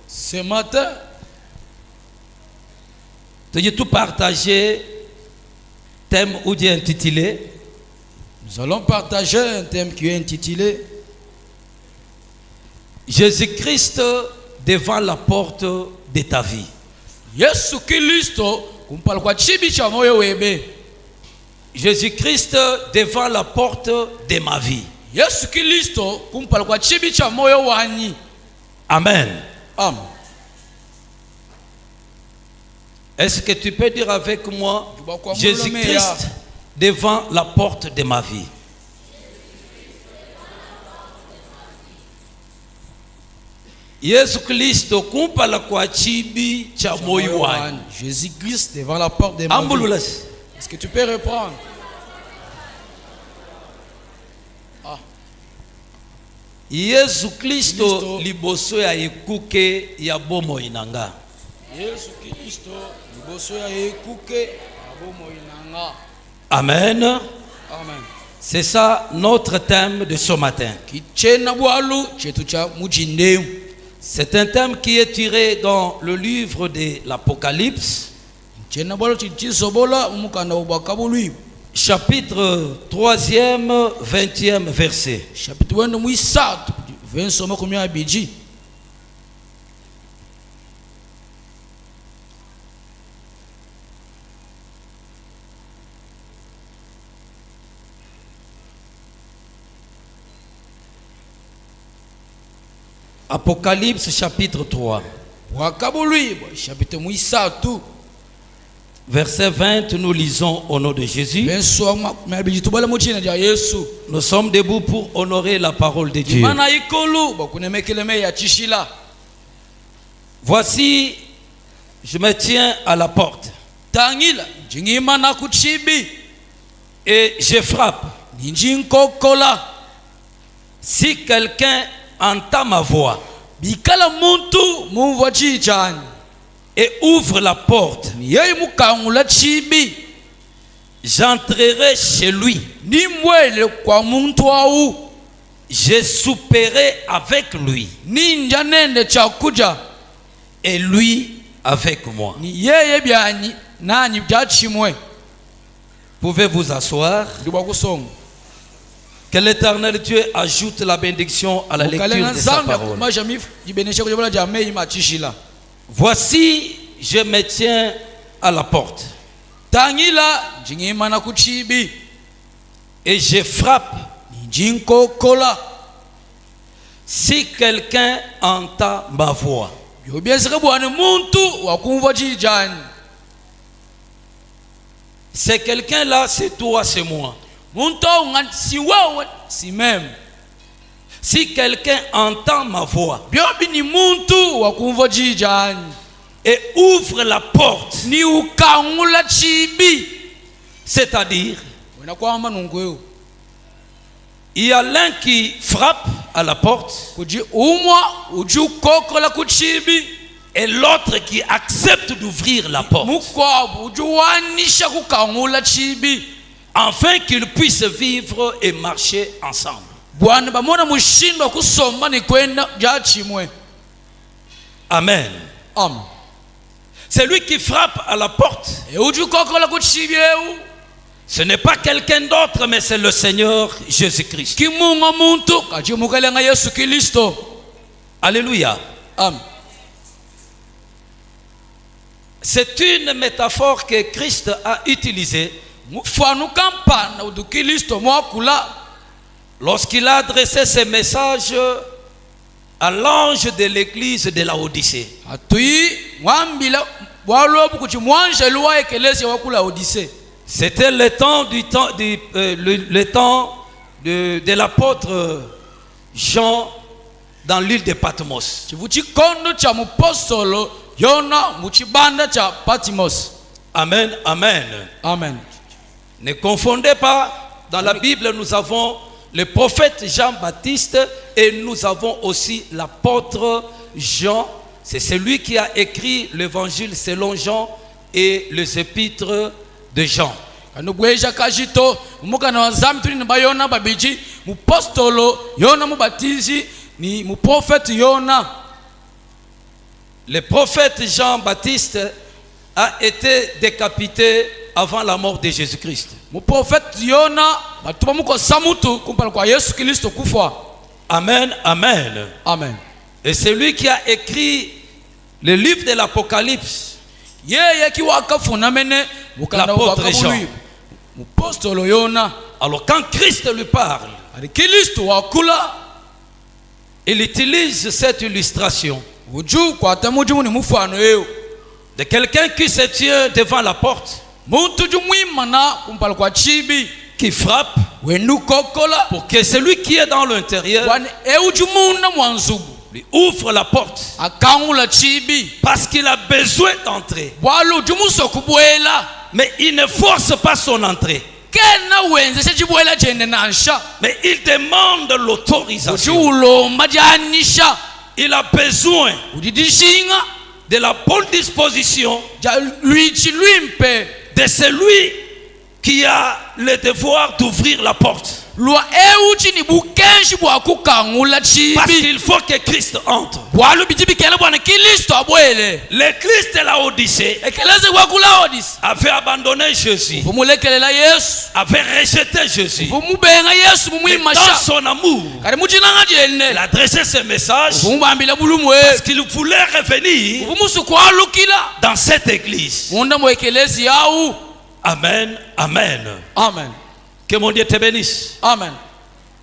Ce matin, tu as tout partagé, thème ou dit intitulé. nous allons partager un thème qui est intitulé Jésus-Christ devant la porte de ta vie. Yesu Kristo kumpala kwa chibi cha moyo webe. Jésus-Christ devant la porte de ma vie. Yesu Kristo kumpala kwa chibi cha moyo wanyi. Amen. Amen. Est-ce que tu peux dire avec moi Jésus-Christ devant la porte de ma vie? Jésus-Christ kumpala kwa chibi cha moyo wanyi. Jésus-Christ devant la porte de ma vie. Est-ce que tu peux reprendre? Jésus-Christ liboso ya ekuke ya bomo inanga. Yesu Kristo liboso ya ekuke ya bomo inanga. Amen. Amen. C'est ça notre thème de ce matin. C'est un thème qui est tiré dans le livre de l'Apocalypse, chapitre 3e, 20e verset. Apocalypse chapitre 3. Verset 20, nous lisons au nom de Jésus. Nous sommes debout pour honorer la parole de Dieu. Voici, je me tiens à la porte. Et je frappe. Si quelqu'un entend ma voix et ouvre la porte, j'entrerai chez lui. Je souperai avec lui et lui avec moi. Pouvez-vous asseoir? Que l'Éternel Dieu ajoute la bénédiction à la lecture de sa parole. Voici, je me tiens à la porte. Et je frappe. Si quelqu'un entend ma voix. C'est quelqu'un-là, c'est toi, c'est moi. Si quelqu'un entend ma voix et ouvre la porte, c'est-à-dire il y a l'un qui frappe à la porte et l'autre qui accepte d'ouvrir la porte afin qu'ils puissent vivre et marcher ensemble. Amen. C'est lui qui frappe à la porte. Ce n'est pas quelqu'un d'autre, mais c'est le Seigneur Jésus-Christ. Alléluia. Amen. C'est une métaphore que Christ a utilisée lorsqu'il a adressé ce message à l'ange de l'église de Laodicée. C'était le temps de l'apôtre Jean dans l'île de Patmos. Amen, amen. Amen. Ne confondez pas, dans la Bible nous avons le prophète Jean-Baptiste et nous avons aussi l'apôtre Jean. C'est celui qui a écrit l'évangile selon Jean et les épîtres de Jean. Le prophète Jean-Baptiste a été décapité avant la mort de Jésus-Christ. Mu prophète Yona batuba muko samutu kumpala kwa Yesu Kristo kufa. Amen, amen. Amen. Et c'est lui qui a écrit le livre de l'Apocalypse. Yeye kiwaka funamene mukanda L'apôtre wa Jean. Mu apostolo Yona. Alors quand Christ lui parle, Ali Kristo wakula il utilise cette illustration uju kwa tamuju ni mufano yeo. de quelqu'un qui se tient devant la porte, Muntu jumwimana kumpala kwa chibi qui frappe wenu kokola pour que celui qui est dans l'intérieur wan eujumuna mwanzubu lui ouvre la porte akangula chibi parce qu'il a besoin d'entrer. bwalu jumuso kubwela Mais il ne force pas son entrée. kena wenze chibwela jende nansha Mais il demande l'autorisation. ulomba janisha Il a besoin udidishinga de la bonne disposition ja luichi luimpe de celui qui a le devoir d'ouvrir la porte. lwa euchi ni bukenshi bwa kukangula Parce chibi qu'il faut que Christ entre. bwalu bijibikela bwana Kristo abwele L'église de la Odyssée ekeleze kwa kulaodis avait abandonné Jésus, vumulekelela Yesu avait rejeté Jésus. vumubenga Yesu Mais dans mumwimasha son amour, kali muchinanga il jene a adressé ce message vumubambila bulumwe parce qu'il voulait revenir vumusu kwalukila dans cette église. munda mwekelezi yau. Amen, amen. Amen. Que mon Dieu te bénisse. Amen.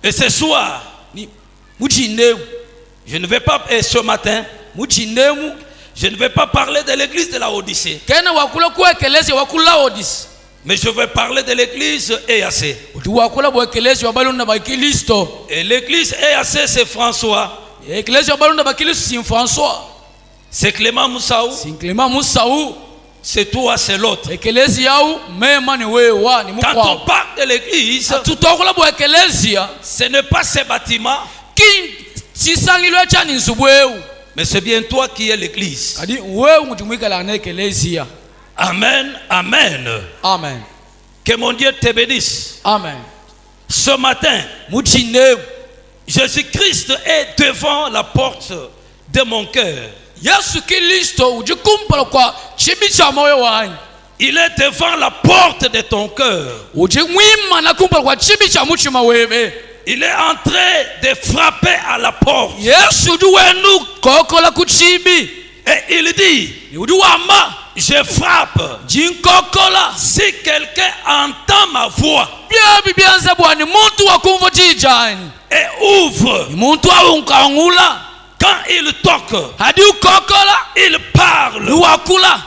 Et ce soir, Ni muchindemu je ne vais pas, et ce matin, muchindemu je ne vais pas parler de l'église de la Odyssée, kena wakula kwekelezi wakulaodis mais je vais parler de l'église EAC. uti wakula bwekelezi wabalonda bakristo. Et l'église EAC, c'est François, Ekelezi wabalonda bakristo sin François c'est Clément Moussaou, sin Clément Moussaou. c'est toi, c'est l'autre. Ekelezi yau mema ni wewa ni Quand on mukwa parle de l'église, tutokula bwekelezi ce n'est pas ce bâtiment, kin sisangilwe chani nsubweu mais c'est bien toi qui es l'église. kadi wewe mutumwikala na ekelezi. Amen, amen. Amen. Que mon Dieu te bénisse. Amen. Ce matin, Muchindemu Jésus-Christ est devant la porte de mon cœur. Yesu Kristo ujikumpala kwa chibi cha moyo wanyu. Il est devant la porte de ton cœur. Ujimwima na kumpala kwa chibi cha muchima wewe. Il est en train de frapper à la porte. Yesu ujuwenu kokola kuchibi. Et il dit, Ni ujuwamba je frappe. jinkokola. Si quelqu'un entend ma voix Byabi byanza bwani muntu wakumva jijani. et ouvre, Ni muntu awunkangula. quand il toque, Hadi ukokola il parle. wakula.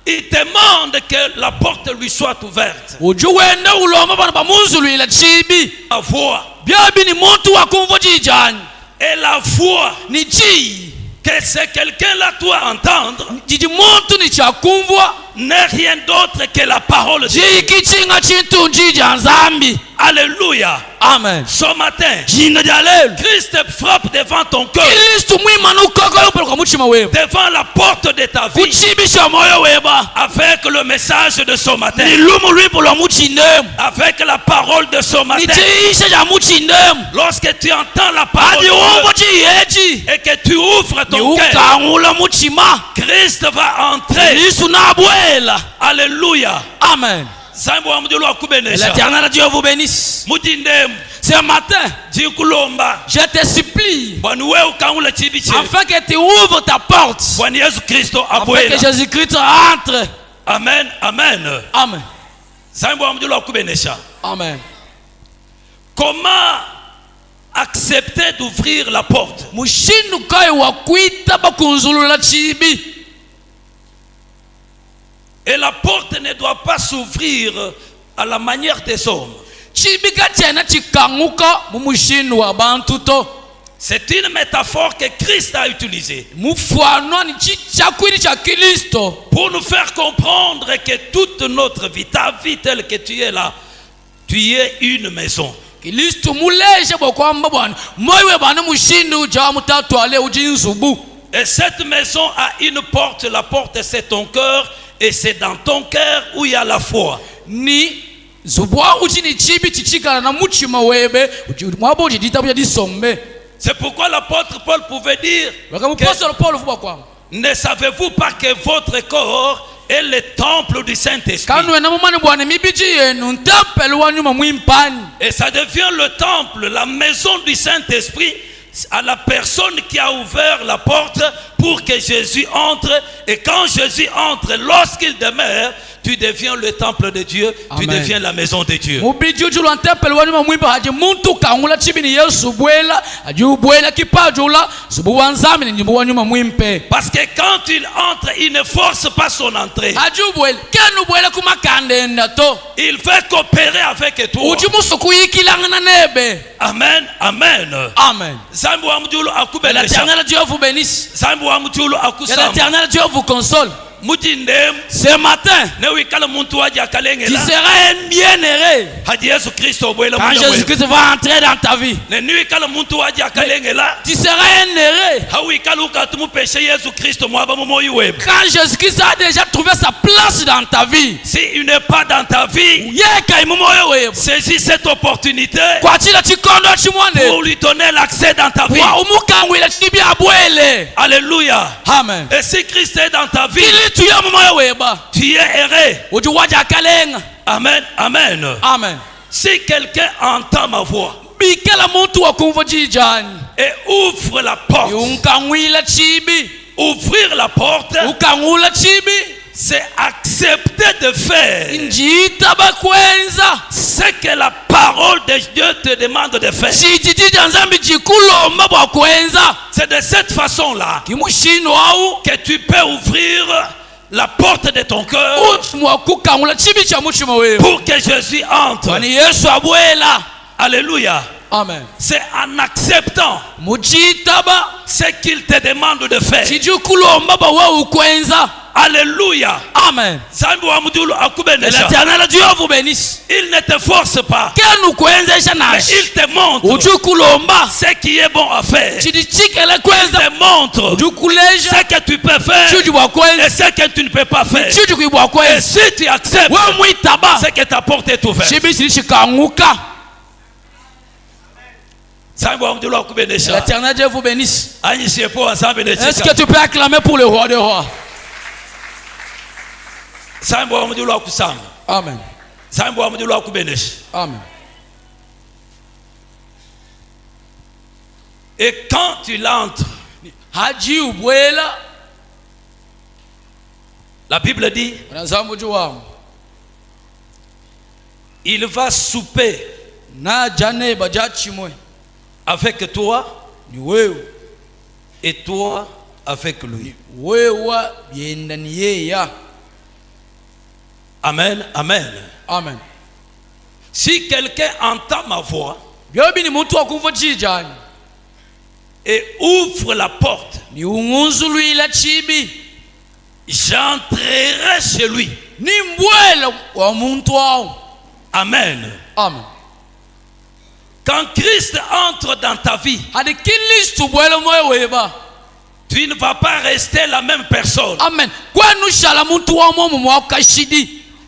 Il demande que la porte lui soit ouverte. Ujuwenda ulomba bana bamunzulila chibi. La voix. Byabi ni muntu wakumva jijani. Et la voix Ni ji. que ce quelqu'un-là doit entendre Jiji muntu ni chakumvwa. n'est rien d'autre que la parole de Dieu. Jikichinga chintu njija nzambi. Alléluia. Amen. Ce matin, Jinga jalelu. Christ frappe devant ton cœur, Kristo mwima nukokola upala kwa muchima wewe. devant la porte de ta vie, Kuchibisha moyo weba. avec le message de ce matin, Nilumu lwipo lwa muchindemu. avec la parole de ce matin. Nitiisha ja muchindemu. Lorsque tu entends la parole Hadi de wumva Dieu chiyechi. et que tu ouvres Ni ton cœur, ukangula muchima. Christ va entrer. Kristo nabwela. Alléluia. Amen. Sambo wa mudulu wa kubenesha. L'éternel Dieu vous bénisse. Mutindemu, Ce matin, jikulomba. je te supplie Bwana wewe ukangula chibi che. afin que tu ouvres ta porte. Bwana Yesu Kristo Afin que abwela. Jésus-Christ entre. Amen, amen. Amen. Sambo wa mudulu wa kubenesha. Amen. Comment accepter d'ouvrir la porte? Mushindu kai wakwita bakunzulula chibi. Et la porte ne doit pas s'ouvrir à la manière des hommes. Chibi kachena chikanguka mumushindu wa bantu to. C'est une métaphore que Christ a utilisée Mufano ni chakwiri cha Kristo. pour nous faire comprendre que toute notre vie, ta vie telle que tu es là, tu es une maison. Kristo muleshe bokwamba bwana. Moyo bana mushindu ja mutatu ale ujinzubu. Et cette maison a une porte. La porte, c'est ton cœur. Et c'est dans ton cœur où il y a la foi. Ni zubwa uchini chibi chichikana na muchima webe. Mwabo ujidita buja disombe. C'est pourquoi l'apôtre Paul pouvait dire Wakamu que Pastor Paul fuba kwa. Ne savez-vous pas que votre corps est le temple du Saint-Esprit? Et ça devient le temple, la maison du Saint-Esprit à la personne qui a ouvert la porte pour que Jésus entre. Et quand Jésus entre, lorsqu'il demeure, tu deviens le temple de Dieu. Amen. Tu deviens la maison de Dieu. Parce que quand il entre, il ne force pas son entrée. Il veut coopérer avec toi. Amen, amen. Amen. Que l'éternel Dieu vous bénisse. Que l'éternel Dieu vous console. Ce matin, tu seras un bien-aimé quand Jésus-Christ va entrer dans ta vie. Tu seras un heureux quand Jésus-Christ a déjà trouvé sa place dans ta vie. S'il n'est pas dans ta vie, saisis cette opportunité pour lui donner l'accès dans ta vie. Alléluia. Amen. Et si Christ est dans ta vie, tu es heureux. Amen, amen. Amen. Si quelqu'un entend ma voix et ouvre la porte, ouvrir la porte, c'est accepter de faire ce que la parole de Dieu te demande de faire. C'est de cette façon-là que tu peux ouvrir la porte de ton cœur pour que Jésus entre. Alléluia. Amen. C'est en acceptant ce qu'il te demande de faire. Alléluia. Amen. L'éternel Dieu vous bénisse. Il ne te force pas, mais il te montre ce qui est bon à faire. Il te montre ce que tu peux faire et ce que tu ne peux pas faire. Et si tu acceptes, c'est que ta porte est ouverte. L'éternel Dieu vous bénisse. Est-ce que tu peux acclamer pour le roi des rois? Amen. Amen. Et quand tu l'entres, la Bible dit, il va souper avec toi et toi avec lui. Amen, amen. Amen. Si quelqu'un entend ma voix et ouvre la porte, j'entrerai chez lui. Amen. Amen. Quand Christ entre dans ta vie, tu ne vas pas rester la même personne. Amen.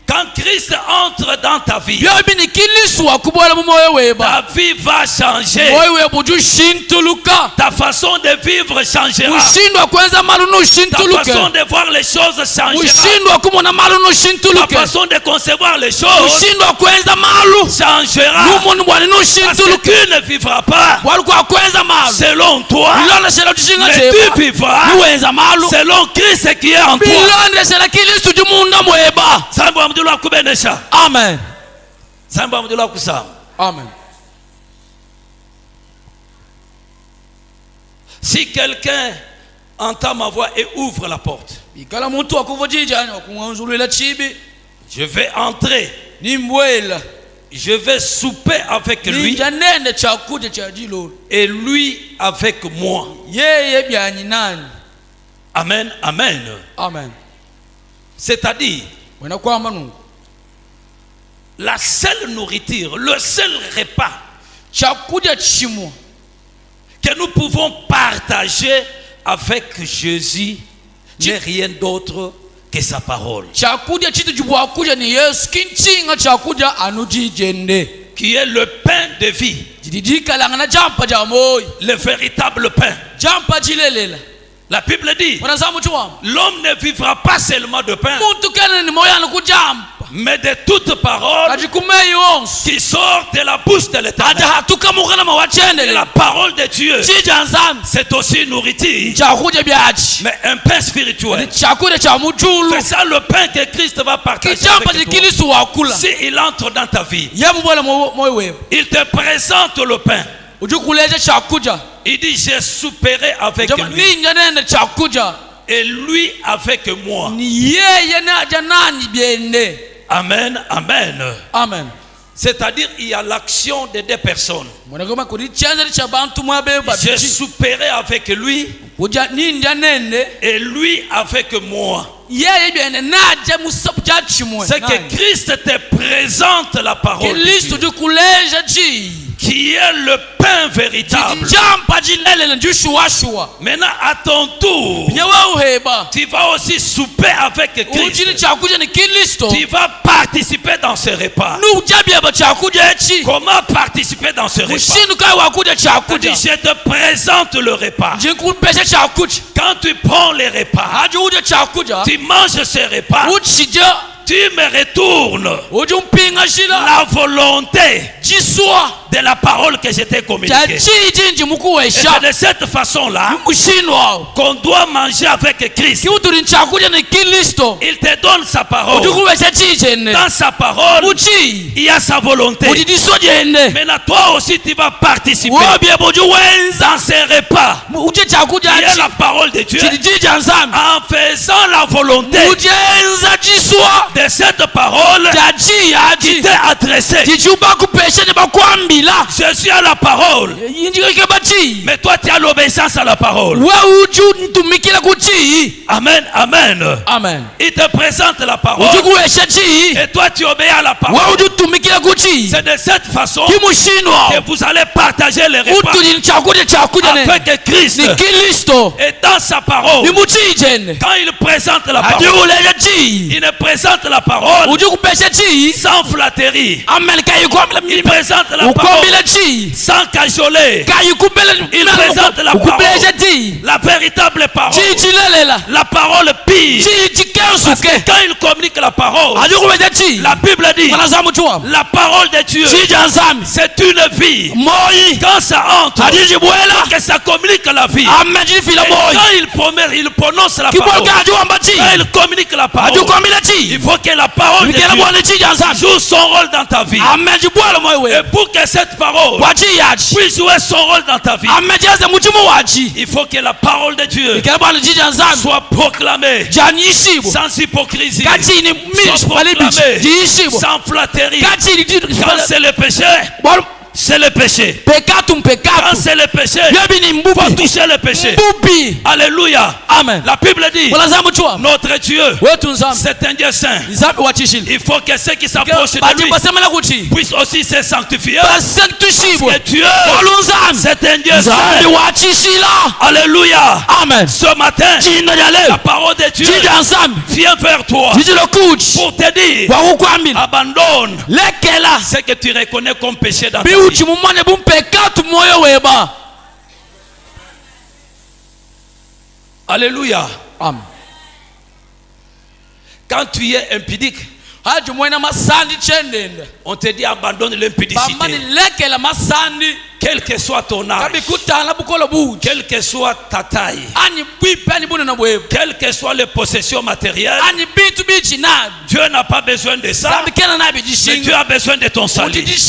Quand Christ entre dans ta vie, ta vie va changer. Ta façon de vivre changera. Ta façon de voir les choses changera. Ta façon de concevoir les choses changera. Parce que tu ne vivras pas selon toi, mais tu vivras selon Christ qui est en toi. Amen. Amen. Si quelqu'un entend ma voix et ouvre la porte, je vais entrer. Je vais souper avec lui et lui avec moi. Amen, amen. Amen. C'est-à-dire, la seule nourriture, le seul repas que nous pouvons partager avec Jésus n'est rien d'autre que sa parole, qui est le pain de vie, le véritable pain. La Bible dit, l'homme ne vivra pas seulement de pain, mais de toute parole qui sort de la bouche de l'Éternel. Et la parole de Dieu, c'est aussi nourriture, mais un pain spirituel. C'est ça le pain que Christ va partager avec toi. S'il entre dans ta vie, il te présente le pain. Il dit, je souperai avec lui et lui avec moi. Amen, amen. Amen. C'est-à-dire, il y a l'action de deux personnes. Je souperai avec lui et lui avec moi. C'est que Christ te présente la parole de Dieu, qui est le pain véritable. Maintenant, à ton tour, tu vas aussi souper avec Christ. Tu vas participer dans ce repas. Comment participer dans ce repas? Je te présente le repas. Quand tu prends les repas, tu manges ce repas, tu me retournes la volonté de la parole que je t'ai communiquée. Et c'est de cette façon-là qu'on doit manger avec Christ. Il te donne sa parole. Dans sa parole, il y a sa volonté. Maintenant, toi aussi, tu vas participer dans ces repas. Il y a la parole de Dieu en faisant la volonté de cette parole qui t'est adressée. Je suis à la parole, mais toi tu as l'obéissance à la parole. Amen, amen, amen. Il te présente la parole et toi tu obéis à la parole. C'est de cette façon que vous allez partager les repas avec Christ. Et dans sa parole, quand il présente la parole, il ne présente la parole sans flatterie. Il présente la parole sans cajoler. Il présente la parole, la véritable parole, la parole pire. Parce que quand il communique la parole, la Bible dit, la parole de Dieu, c'est une vie. Quand ça entre, que ça communique la vie. Et quand il prononce la parole, quand il communique la parole, il faut que la parole de Dieu joue son rôle dans ta vie. Et pour que cette parole puisse jouer son rôle dans ta vie, il faut que la parole de Dieu soit proclamée sans hypocrisie, soit proclamée sans flatterie. Quand c'est le péché, c'est le péché. Quand c'est le péché, il faut toucher le péché. Alléluia. Amen. La Bible dit, notre Dieu, c'est un Dieu saint. Il faut que ceux qui s'approchent de lui puissent aussi se sanctifier. Parce que Dieu, c'est un Dieu saint. Alléluia. Amen. Ce matin, la parole de Dieu vient vers toi pour te dire, abandonne ce que tu reconnais comme péché dans ta vie. Alléluia. Amen. Quand tu es impudique, on te dit abandonne l'impudicité. Quel que soit ton âge, quelle que soit ta taille, quelles que soient les possessions matérielles, Dieu n'a pas besoin de ça, mais Dieu a besoin de ton salut. Dieu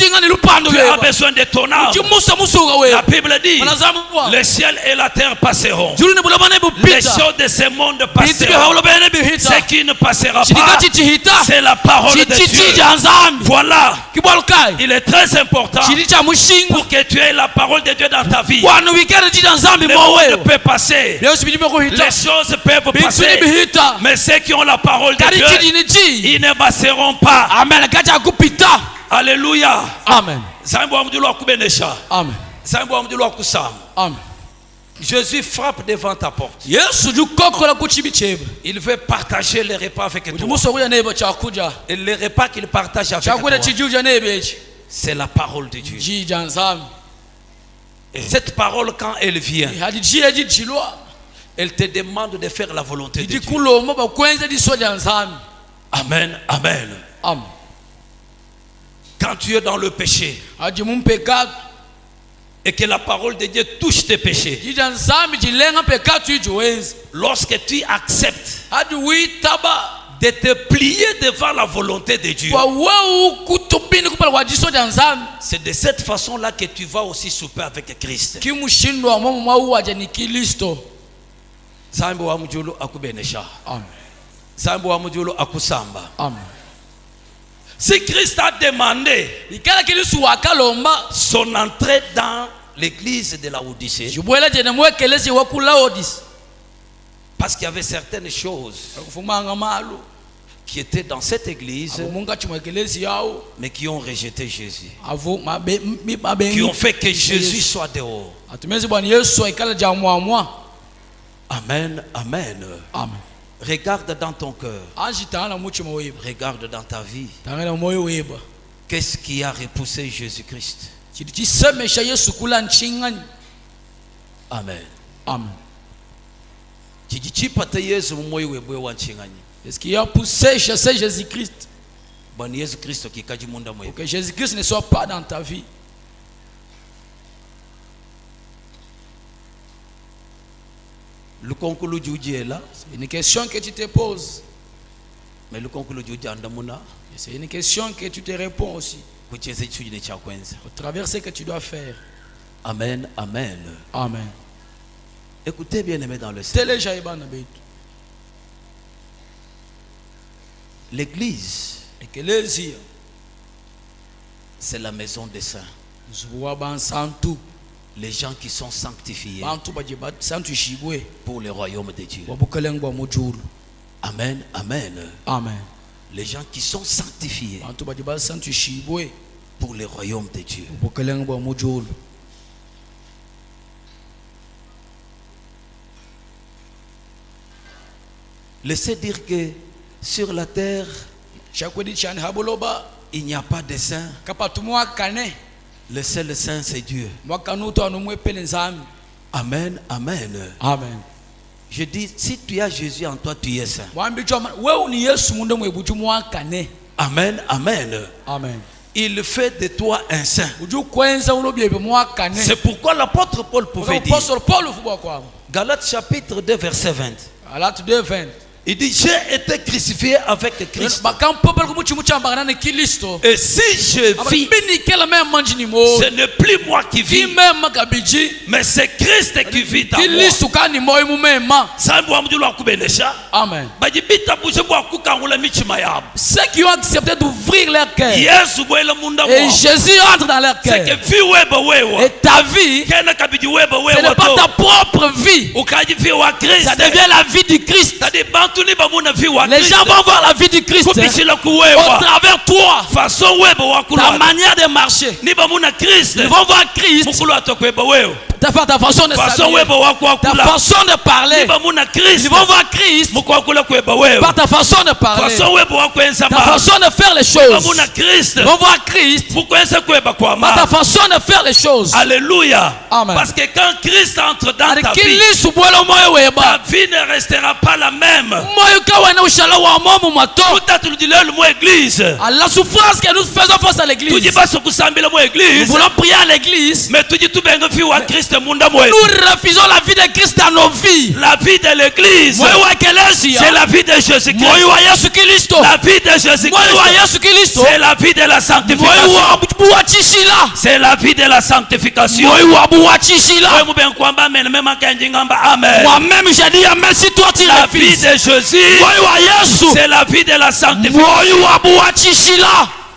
a besoin de ton âme. La Bible dit, le ciel et la terre passeront, les choses de ce monde passeront, ce qui ne passera pas, c'est la parole de Dieu. Voilà, il est très important pour que tu aies la parole de Dieu dans ta vie. Le monde peut passer, les choses peuvent passer, mais ceux qui ont la parole de Dieu, ils ne passeront pas. Alléluia. Amen. Amen. Amen. Jésus frappe devant ta porte. Il veut partager les repas avec toi. Et les repas qu'il partage avec toi, c'est la parole de Dieu. Et cette parole, quand elle vient, Elle te demande de faire la volonté de Dieu. Amen, amen. Amen. Quand tu es dans le péché et que la parole de Dieu touche tes péchés, lorsque tu acceptes de te plier devant la volonté de Dieu, c'est de cette façon-là que tu vas aussi souper avec Christ. Zambo wa mujulu akubenesha. Amen. Zambo wa mujulu akusamba. Amen. Si Christ a demandé son entrée dans l'église de la Odyssée, parce qu'il y avait certaines choses qui étaient dans cette église, mais qui ont rejeté Jésus, qui ont fait que Jésus soit dehors. Amen, amen. Amen. Regarde dans ton cœur. Regarde dans ta vie. Qu'est-ce qui a repoussé Jésus-Christ? Amen. Amen. Est-ce qui a poussé chasser Jésus-Christ? Pour que Jésus-Christ ne soit pas dans ta vie. C'est une question que tu te poses. Mais c'est une question que tu te réponds aussi. Au travers ce que tu dois faire. Amen, amen. Amen. Écoutez bien aimé dans le Seigneur. L'église, c'est la maison des saints. Les gens qui sont sanctifiés pour le royaume de Dieu. Amen, amen. Amen. Les gens qui sont sanctifiés pour le royaume de Dieu. Laissez dire que sur la terre, il n'y a pas de saint. Le seul saint, c'est Dieu. Amen, amen. Amen. Je dis, si tu as Jésus en toi, tu es saint. Amen, amen. Amen. Il fait de toi un saint. C'est pourquoi l'apôtre Paul pouvait dire, Galates chapitre 2 verset 20. Galates 2 20. Il dit, j'ai été crucifié avec Christ. Et si je vis, ce n'est plus moi qui vis, mais c'est Christ qui vit en moi. Amen. Ceux qui ont accepté d'ouvrir leur cœur, et Jésus entre dans leur cœur, et ta vie, ce n'est pas ta propre vie, ça devient la vie du Christ. Les gens vont voir la vie du Christ au travers toi, ta manière de marcher. Ils vont voir Christ, ta façon de s'habiller, ta façon de parler. Ils vont voir Christ par ta façon de parler, ta façon de faire les choses. Ils vont voir Christ par ta façon de faire les choses. Alléluia. Amen. Parce que quand Christ entre dans ta vie, ta vie ne restera pas la même. À la souffrance que nous faisons face à l'église, nous voulons prier à l'église, mais nous refusons la vie de Christ dans nos vies. La vie de l'église, c'est la vie de Jésus-Christ. La vie de Jésus-Christ, c'est la vie de la sanctification. C'est la vie de la sanctification. Moi-même j'ai dit amen si toi tu la vie de Jésus, c'est la vie de la sanctification.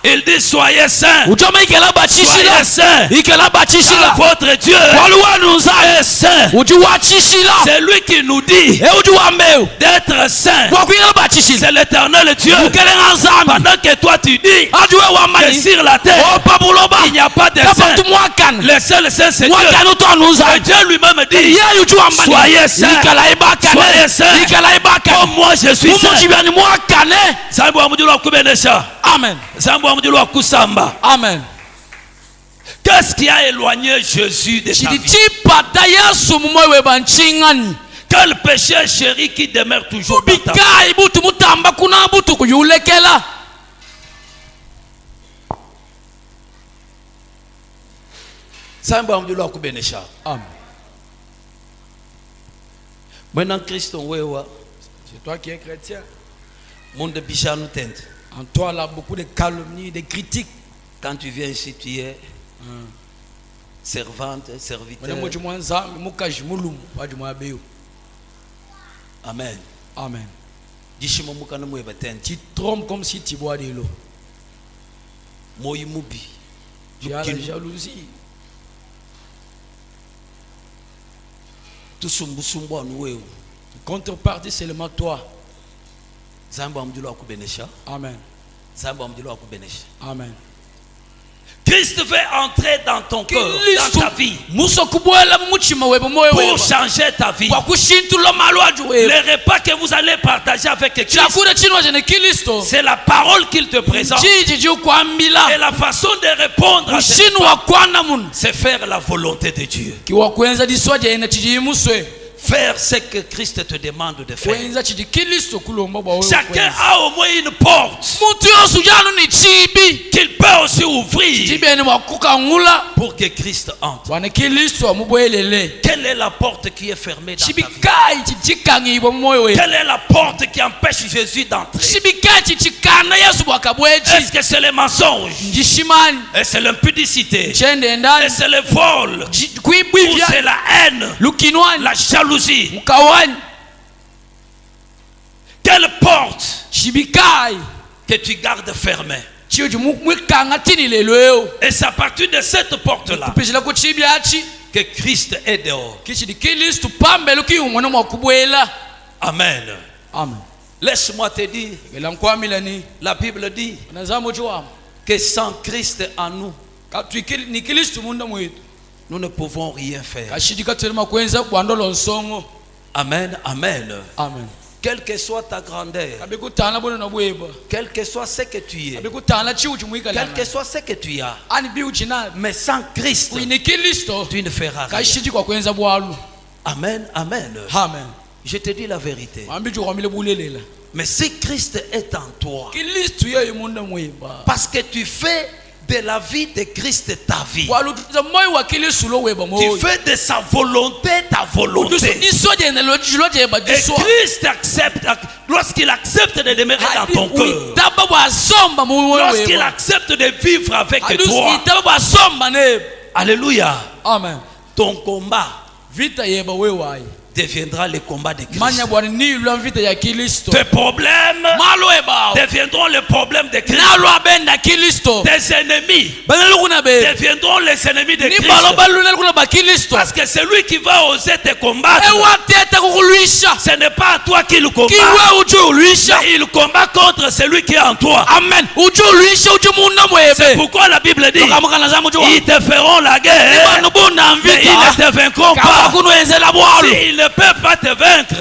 Il dit soyez saints. Soyez saints. Votre Dieu est saint. C'est lui qui nous dit d'être saint. C'est l'Éternel Dieu. Pendant que toi tu dis que sur la terre il n'y a pas de saint. Le seul saint c'est Dieu. Et Dieu lui-même dit soyez saints. Soyez saints. Comme moi je suis saint. Amen. Amen. Qu'est-ce qui a éloigné Jésus de ta vie? Quel péché chéri qui demeure toujours dans ta vie. Amen. Maintenant Christ C'est toi qui es chrétien. Monde bichanu tente. En toi là beaucoup de calomnies, de critiques. Quand tu viens ici, tu es servante, serviteur. Amen. Amen. Tu Tu trompes comme si tu bois de l'eau. Tu as la jalousie. Contrepartie seulement toi. Amen. Amen. Christ veut entrer dans ton cœur, dans ta vie, pour changer ta vie. Le repas que vous allez partager avec Christ, c'est la parole qu'il te présente. Et la façon de répondre à cette parole, c'est faire la volonté de Dieu. Faire ce que Christ te demande de faire. Chacun a au moins une porte qu'il peut aussi ouvrir pour que Christ entre. Quelle est la porte qui est fermée dans ta vie? Quelle est la porte qui empêche Jésus d'entrer? Est-ce que c'est le mensonge? Est-ce que c'est l'impudicité? Est-ce que c'est le vol? Ou c'est la haine? La jalousie? Quelle porte que tu gardes fermée? Et c'est à partir de cette porte-là que Christ est dehors. Amen. Amen. Laisse-moi te dire, la Bible dit que sans Christ en nous, nous ne pouvons rien faire. Amen, amen. Amen. Quelle que soit ta grandeur, quel que soit ce que tu es, quel que soit ce que tu as, mais sans Christ, tu ne feras rien. Amen, amen. Amen. Je te dis la vérité. Mais si Christ est en toi, parce que tu fais de la vie de Christ ta vie, tu fais de sa volonté ta volonté, et Christ accepte, lorsqu'il accepte de demeurer dans ton cœur, lorsqu'il accepte de vivre avec toi, alléluia, amen, ton combat deviendra le combat de Christ. Tes problèmes deviendront le problème de Christ. Tes ennemis deviendront les ennemis de Christ. Parce que celui qui va oser te combattre, ce n'est pas à toi qu'il combat, mais il combat contre celui qui est en toi. Amen. C'est pourquoi la Bible dit, ils te feront la guerre, mais ils ne te vaincront pas. S'ils ne peuvent pas te vaincre,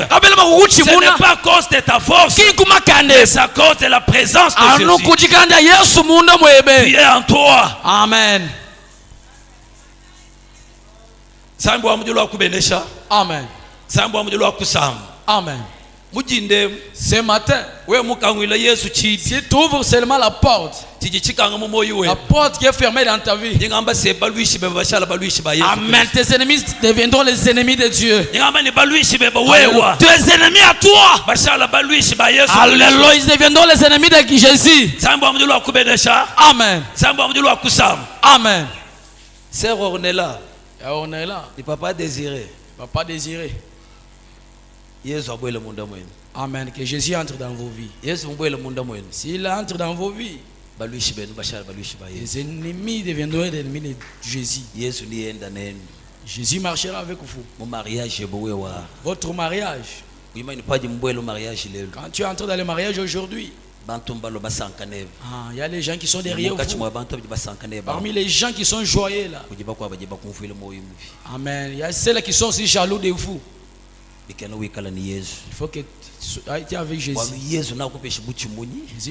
ce n'est pas à cause de ta force, mais c'est à cause de la présence de Jésus qui est en toi. Amen. Amen. Amen. Ce matin, si tu ouvres seulement la porte qui est fermée dans ta vie, amen, tes ennemis deviendront les ennemis de Dieu. Tes ennemis à toi, alléluia, ils deviendront les ennemis de Jésus. Amen. Amen. Sœur Ornella, il ne peut pas désirer. Amen. Que Jésus entre dans vos vies. S'il entre dans vos vies, les ennemis deviendront les ennemis de Jésus. Jésus marchera avec vous. Votre mariage. Quand tu entres dans le mariage aujourd'hui, il y a les gens qui sont derrière vous. Parmi les gens qui sont joyeux là, amen, il y a ceux qui sont aussi jaloux de vous. Il faut que tu aies avec Jésus. Jésus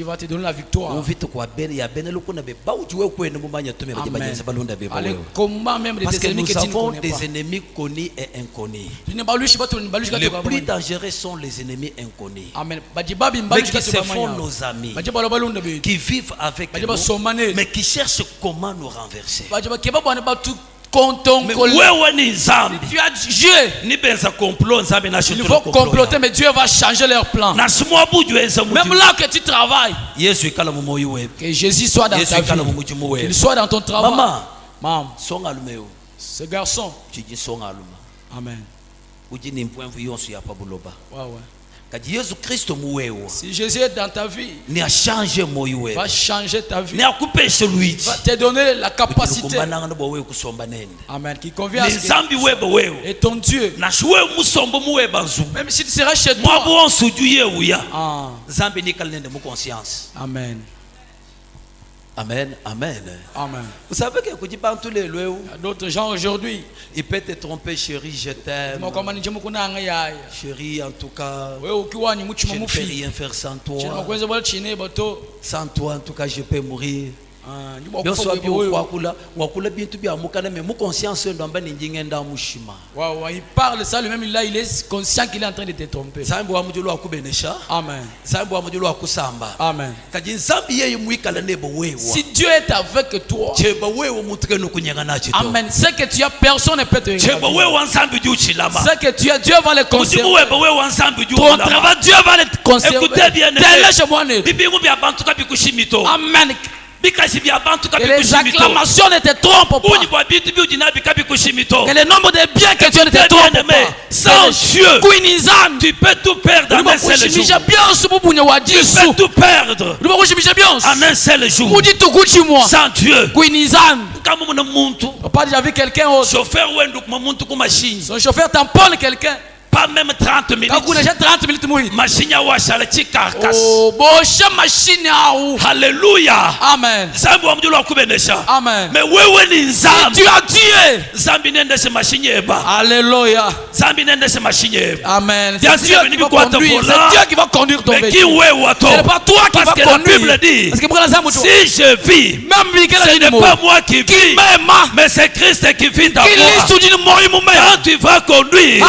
va te donner la victoire. Allez, combat même les parce que ennemis nous que tu ne avons connais pas. des ennemis connus et inconnus. Les Les plus dangereux sont les ennemis inconnus. Amen. Mais qui se font nos amis, qui vivent avec nous, mais qui cherchent comment nous renverser. Mais tu as Dieu. Il faut comploter, mais Dieu va changer leur plan. Même là que tu travailles, que Jésus soit dans ta vie, qu'il soit dans ton travail. Maman, ce garçon, amen. Si Jésus est dans ta vie, il va changer ta vie. Il va te donner la capacité, amen, qui convient à ce que... Et ton Dieu, même si tu seras chez toi, amen. Amen, amen. Amen. Vous savez que quand tu parles tous les lois, d'autres gens aujourd'hui, il peut te tromper, chérie, je t'aime. Chérie, en tout cas, je ne peux rien faire sans toi. Sans toi, en tout cas, je peux mourir. Il parle ça lui-même, là il est conscient qu'il est en train de te tromper. Amen. Amen. Si Dieu est avec toi, amen, ce que tu as, personne ne peut te regarder. Ce que tu as, Dieu va le conserver. Ton travail, Dieu va le conserver. Amen. Que les acclamations ne te trompent pas. Que le nombre de biens que tu ne te trompes pas. Sans Dieu, tu peux tout perdre en un seul jour. Tu peux tout perdre en un seul jour. Sans Dieu. Pas déjà vu quelqu'un autre. Son chauffeur tamponne quelqu'un. Pas même 30 minutes. Machine à washale carcasse. Oh, machine à. Alléluia. Amen. Amen. Mais wewe ni nzambi. Tu as Dieu. Zambi nende se machine eba. Alléluia. Zambi nende se machine eba. Amen. C'est Dieu qui va conduire ton véhicule. Ce n'est pas toi qui vas conduire. Parce que si je vis, ce n'est pas moi qui vis, mais c'est Christ qui vit dans moi. Quand tu vas conduire,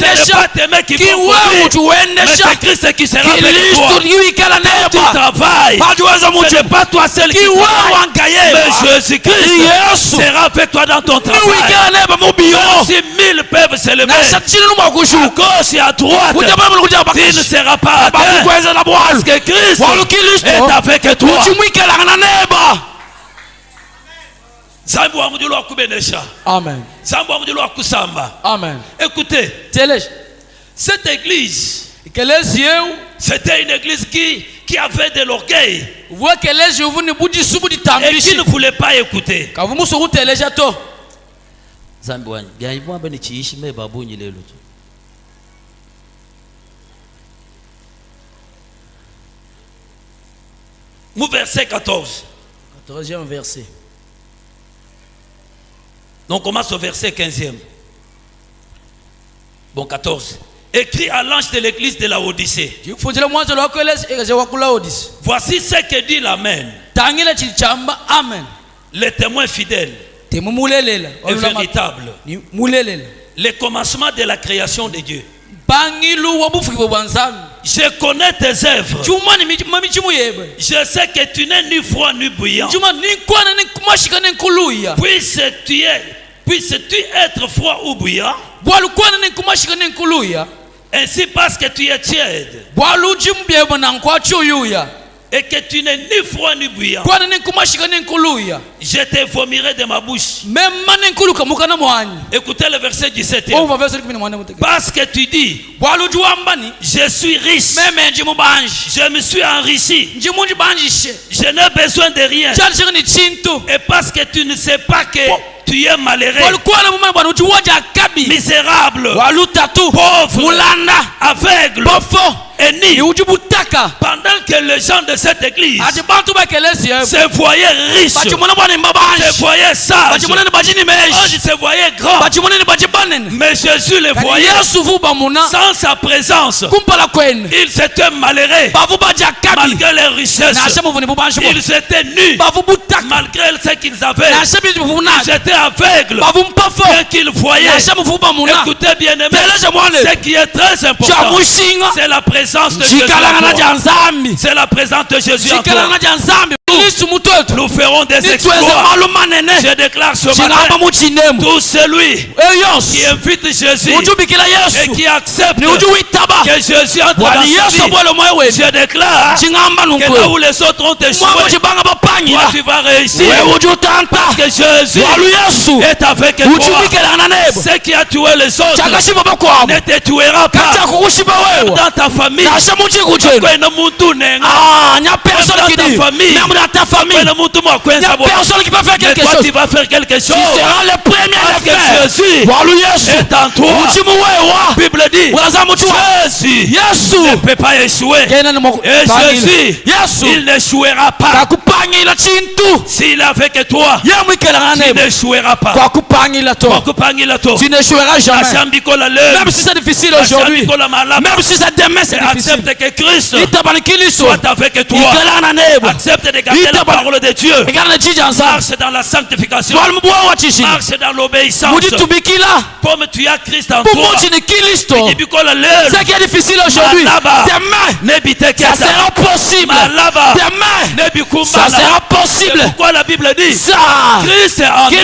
ce n'est pas tes mains qui vont conduire, mais c'est Christ qui sera avec toi. Quand tu travailles, ce n'est pas toi seul qui travaille, mais Jésus-Christ sera avec toi dans ton travail. Si 1000 peuvent se lever à gauche et à droite, tu ne seras pas à terre, parce que Christ est avec toi. Amen. Amen. Écoutez, cette église, c'était une église qui avait de l'orgueil et qui ne voulait pas écouter. Verset 14. 14e verset. Donc on commence au verset 15e. Bon, 14. Écrit à l'ange de l'église de la Odyssée. Voici ce que dit l'Amen. Le témoin fidèle et véritable. Le commencement de la création de Dieu. Je connais tes œuvres. Je sais que tu n'es ni froid ni bouillant. Puisses-tu être froid ou bouillant? Ainsi parce que tu es tiède et que tu n'es ni froid ni bouillant, je te vomirai de ma bouche. Écoutez le verset 17. Parce que tu dis, je suis riche, je me suis enrichi, je n'ai besoin de rien. Et parce que tu ne sais pas que tu es malheureux, misérable, pauvre, aveugle, Pendant que les gens de cette église se voyaient riches, se voyaient sages, se voyaient grands, mais Jésus les voyait sans sa présence. Ils étaient malheureux malgré leurs richesses. Ils étaient nus malgré ce qu'ils avaient. Ils étaient aveugles bien qu'ils voyaient. Écoutez bien aimé, ce qui est très important, c'est la présence de Jésus en toi. C'est la présence de Jésus en toi. Nous ferons des exploits. Je déclare ce matin, tout celui qui invite Jésus et qui accepte que Jésus entre dans sa vie, je déclare que là où les autres ont échoué, toi tu vas réussir parce que Jésus est avec toi. Ce qui a tué les autres ne te tuera pas. Dans ta famille, il n'y a personne qui dit, même dans ta famille, il n'y a personne qui peut faire quelque chose. Tu vas faire quelque chose. Tu seras le premier à le faire. Jésus est en toi. La Bible dit, Jésus ne peut pas échouer. Et Jésus, il n'échouera pas. S'il est avec toi, tu n'échoueras pas. Tu n'échoueras jamais. Même si c'est difficile aujourd'hui, même si c'est demain c'est difficile. Accepte que Christ soit avec toi. Accepte de garder la parole de Dieu. Marche dans la sanctification. Marche dans l'obéissance. Comme tu as Christ en toi. Ce qui est difficile aujourd'hui, demain, ça sera possible. Demain, ça sera possible. Pourquoi la Bible dit Christ est en nous.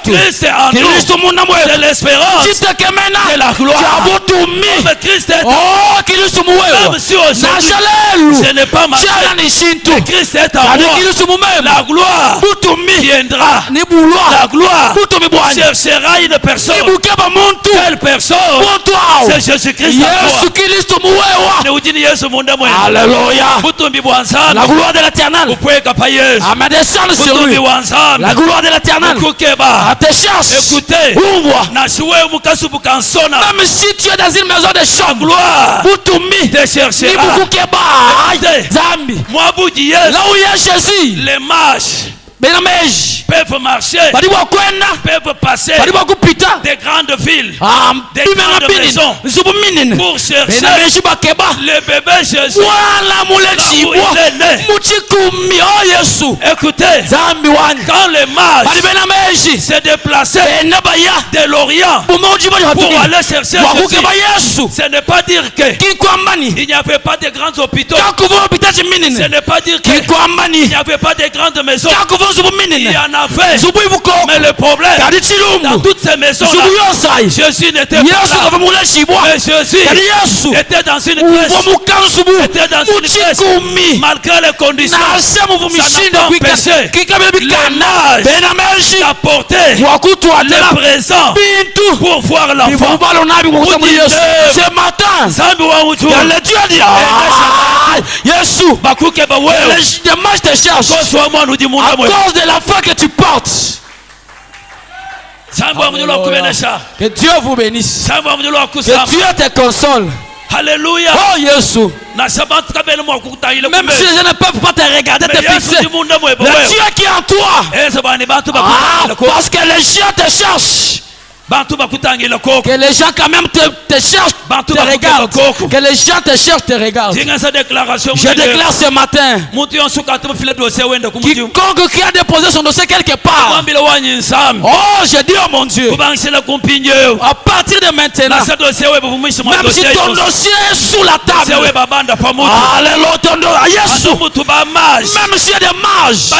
Christ est en nous. C'est l'espérance de la gloire. Christ est en nous. Même si aujourd'hui ce n'est pas marché, mais Christ est en moi. La gloire viendra. La gloire cherchera une personne. Quelle personne? C'est Jésus-Christ en toi. Alléluia. La gloire de l'éternel. Amen. Descendre sur lui. La gloire de l'éternel. Te cherche. Écoutez. Même si tu es dans une maison de chambre, gloire te cherchera. Là où il y a Jésus, les mages peuvent marcher, peuvent passer des grandes villes, des grandes maisons pour chercher le bébé Jésus. Écoutez, quand les mages se déplaçaient de l'Orient pour aller chercher Jésus, ce n'est pas dire qu'il n'y avait pas de grands hôpitaux, ce n'est pas dire qu'il n'y avait pas de grandes maisons. Il y en avait, mais le problème, dans toutes ces maisons-là, Jésus n'était pas là. Mais Jésus était dans une crèche, était dans une crèche, malgré les conditions. Ça n'a pas empêché les mages d'apporter les présents pour voir l'enfant. Ce matin, le Dieu dit, Jésus, les mages te cherchent à cause de l'enfant que tu portes. Que Dieu vous bénisse. Que Dieu te console. Alléluia. Oh Jésus. Même si les gens ne peuvent pas te regarder, te fixer, le Dieu qui est en toi. Parce que les gens te cherchent. Que les gens quand même te cherchent, te regardent. Que les gens te cherchent, te regardent. Je déclare ce matin, quiconque qui a déposé son dossier quelque part, oh je dis oh mon Dieu, à partir de maintenant, même si ton dossier est sous la table, alléluia, même s'il y a des mages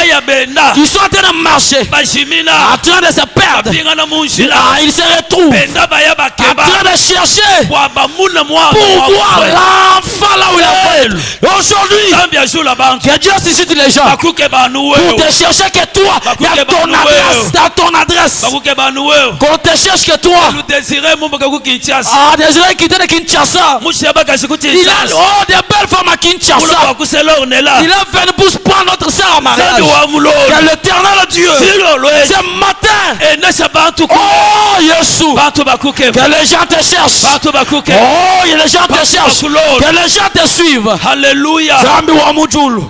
qui sont en train de marcher, en train de se perdre, ils se retrouvent en train de chercher pour voir l'enfant là où il est. Aujourd'hui, que Dieu suscite les gens pour te chercher que toi, il y a ton adresse, qu'on te cherche que toi. Désiré quitter de Kinshasa. Il a des belles femmes à Kinshasa. Il est venu pour prendre notre sœur en mariage. Que l'éternel Dieu, ce matin, oh Yesu. Que les gens te cherchent. Oh, les gens te cherchent. Que les gens te suivent. Alléluia. Zambi wa mujulu.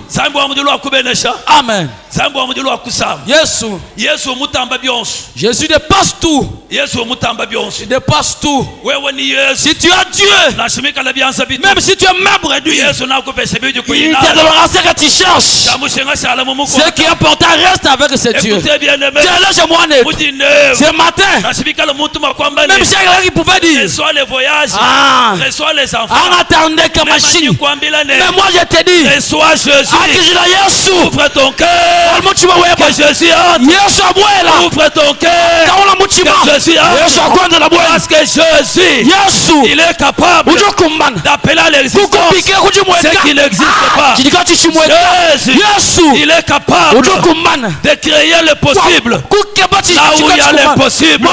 Amen. Jésus dépasse tout. Il dépasse tout. Si tu as Dieu, même si tu es membre de Dieu, il te donnera ce que tu cherches. Ce qui est important reste avec ce Dieu. Ce matin, même si il pouvait dire, reçois les enfants, on attendait que machine. Mais moi je te dis, reçois Jésus. Ouvre ton cœur. Que Jésus entre. Ouvre ton cœur. Que Jésus entre. Parce que Jésus, il est capable d'appeler à l'existence ce qui n'existe pas. Jésus, il est capable de créer le possible là où il y a l'impossible.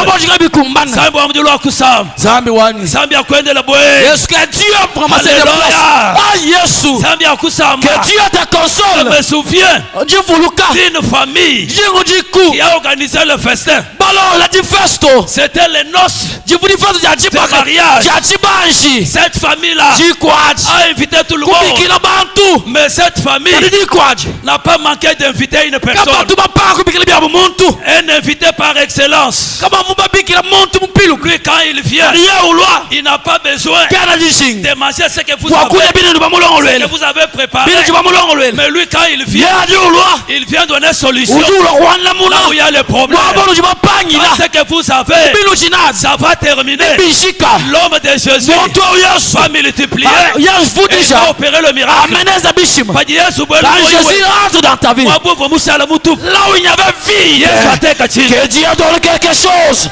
Est-ce que Dieu a ramassé des places? Que Dieu te console. Je me souviens d'une famille qui a organisé le festin. C'était les noces de mariage. Cette famille-là a invité tout le monde. Mais cette famille n'a pas manqué d'inviter une personne. Un invité par excellence. Lui, quand il vient, il n'a pas besoin de manger ce que vous avez préparé. Mais lui, quand il vient donner solution là où il y a le problème. Ce que vous avez, ça va terminer. L'homme de Jésus va multiplier et va opérer le miracle. Quand Jésus entre dans ta vie, là où il y avait vie, que Dieu donne quelque chose.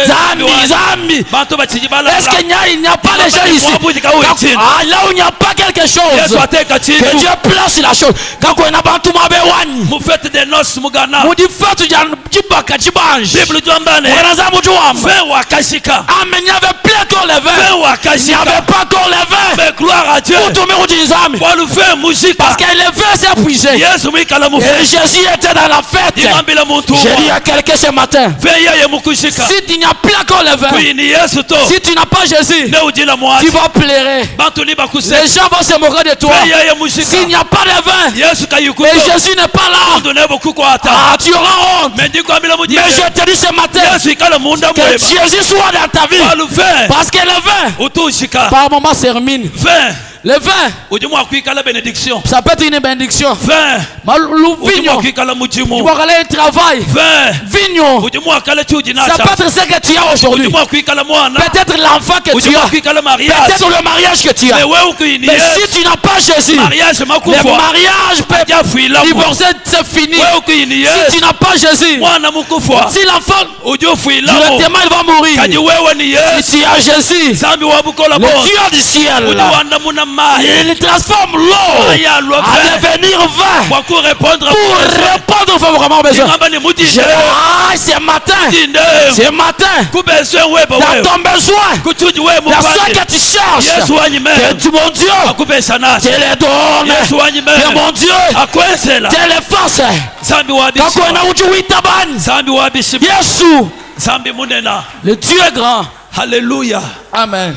Zambi. Est-ce qu'il n'y a pas les gens ici? Là où il n'y a pas quelque chose, que Dieu place la chose. Vous faites des noces, Mugana. Amen. Il n'y avait plus encore les vins. Il n'y avait pas encore les vins. Mais gloire à Dieu. Parce que les vins s'est épuisé. Et Jésus était dans la fête. J'ai dit à quelqu'un ce matin, si tu n'as plus encore les vins, si tu n'as pas Jésus, tu vas pleurer. Les gens vont se moquer de toi. S'il n'y a pas de vin et Jésus n'est pas là, tu auras honte. Mais je te dis ce matin que Jésus soit dans ta vie. Parce que le vin par moment se termine. Le vin, ça peut être une bénédiction. Vignon, tu vas aller au travail. Vignon, ça peut être ce que tu as aujourd'hui. Peut-être l'enfant que tu as. Peut-être le mariage que tu as. Mais si tu n'as pas Jésus, le mariage peut divorcer, c'est fini. Si tu n'as pas Jésus, si l'enfant, directement il va mourir. Si tu as Jésus, le Dieu du ciel, il transforme l'eau à devenir vin pour répondre favorablement aux besoins. Ce matin, dans ton besoin, dans ce que tu cherches, que mon Dieu te les donne, que mon Dieu te les fasse. Le Dieu est grand. Alléluia. Amen.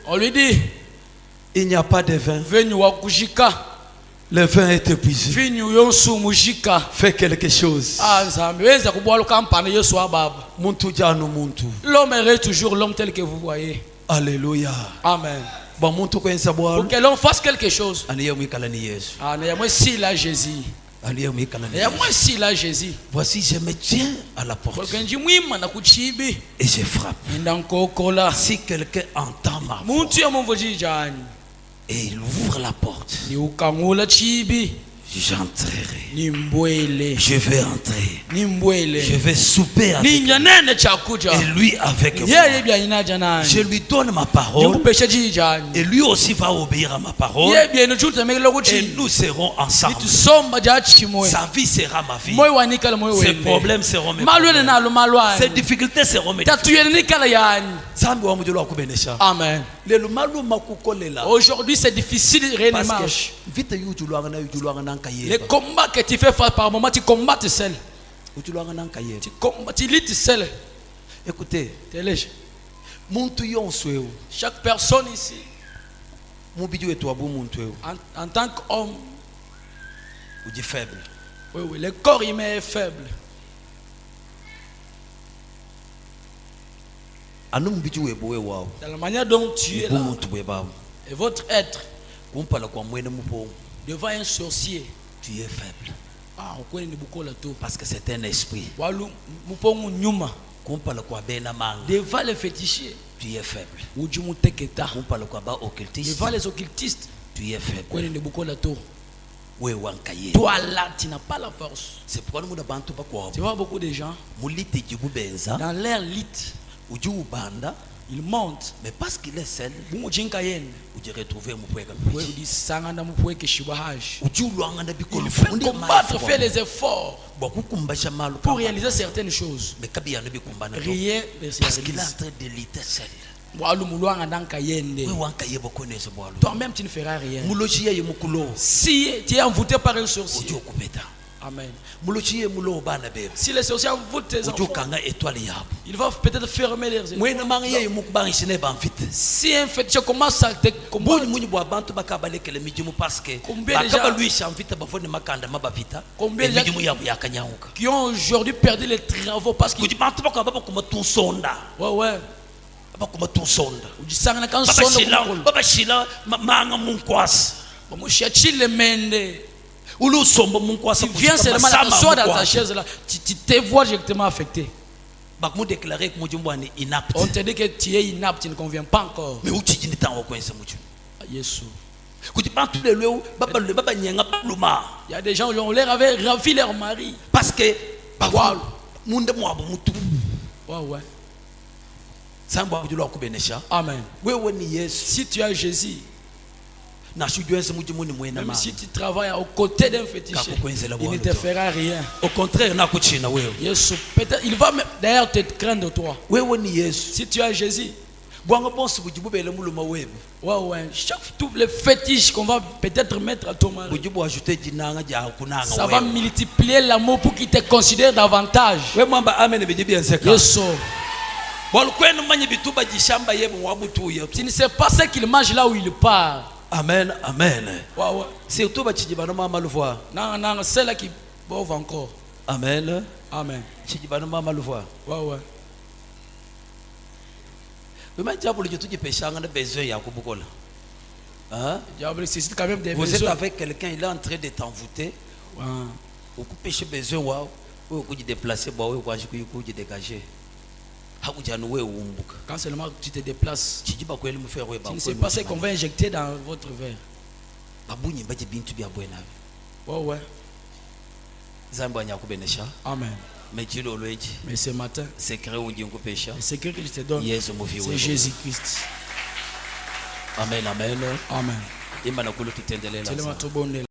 On lui dit, il n'y a pas de vin. Le vin est épuisé. Fais quelque chose. L'homme est toujours l'homme tel que vous voyez. Alléluia. Amen. Pour que l'on fasse quelque chose. Moi si là Jésus. Moi si là Jésus. Voici, je me tiens à la porte et je frappe. Si quelqu'un entend ma voix et il ouvre la porte, j'entrerai. Je vais entrer. Je vais souper avec lui. Et lui avec moi. Je lui donne ma parole. Et lui aussi va obéir à ma parole. Et nous serons ensemble. Sa vie sera ma vie. Ses problèmes seront mes problèmes. Ses difficultés seront mes difficultés. Amen. Aujourd'hui c'est difficile réellement. Les combats que tu fais par moment, tu combats seul. Tu lis tout seul. Écoutez, chaque personne ici, en tant qu'homme, faible. Oui, le corps humain est faible. Dans la manière dont tu es là, et votre être, devant un sorcier, tu es faible. Parce que c'est un esprit. Devant les fétichiers, tu es faible. Devant les occultistes, tu es faible. Toi là, tu n'as pas la force. C'est pourquoi tu vois beaucoup de gens dans leur lit, ils montent, mais parce qu'il est seul, vous retrouver il faut combattre, faire les efforts pour réaliser certaines choses. Rien parce qu'il est en train de lutter seul. Toi-même tu ne feras rien. Si tu es envoûté par un sorcier, amen. Si les sorciers envoûtent tes enfants, ils vont peut-être fermer leurs yeux. Si un fétiche commence à te combattre, combien de gens qui ont aujourd'hui perdu les travaux parce qu'ils tu viens seulement à t'asseoir dans ta chaise là, tu te vois directement affecté. On te dit que tu es inapte, tu ne conviens pas encore. Mais Jésus. Il y a des gens qui ont l'air avait ravi leur mari. Parce que amen. Si tu as Jésus, même si tu travailles aux côtés d'un féticheur, il ne te fera rien. Au contraire, peut-être il va d'ailleurs te craindre toi. Si tu as Jésus, tous les fétiches qu'on va peut-être mettre à ton mari, ça va multiplier l'amour pour qu'il te considère davantage. Tu ne sais pas ce qu'il mange là où il part. Amen, amen. C'est tout non, c'est là qui boivent encore. Amen. Amen. C'est quand même des vous êtes avec quelqu'un, il est en train de t'envoûter. Vous péchez besoin, vous déplacer, vous dégager. Quand seulement tu te déplaces, tu ne sais pas ce qu'on va injecter dans votre verre. Amen. Mais ce matin, le secret que je te donne, c'est Jésus-Christ. Amen, amen. Amen.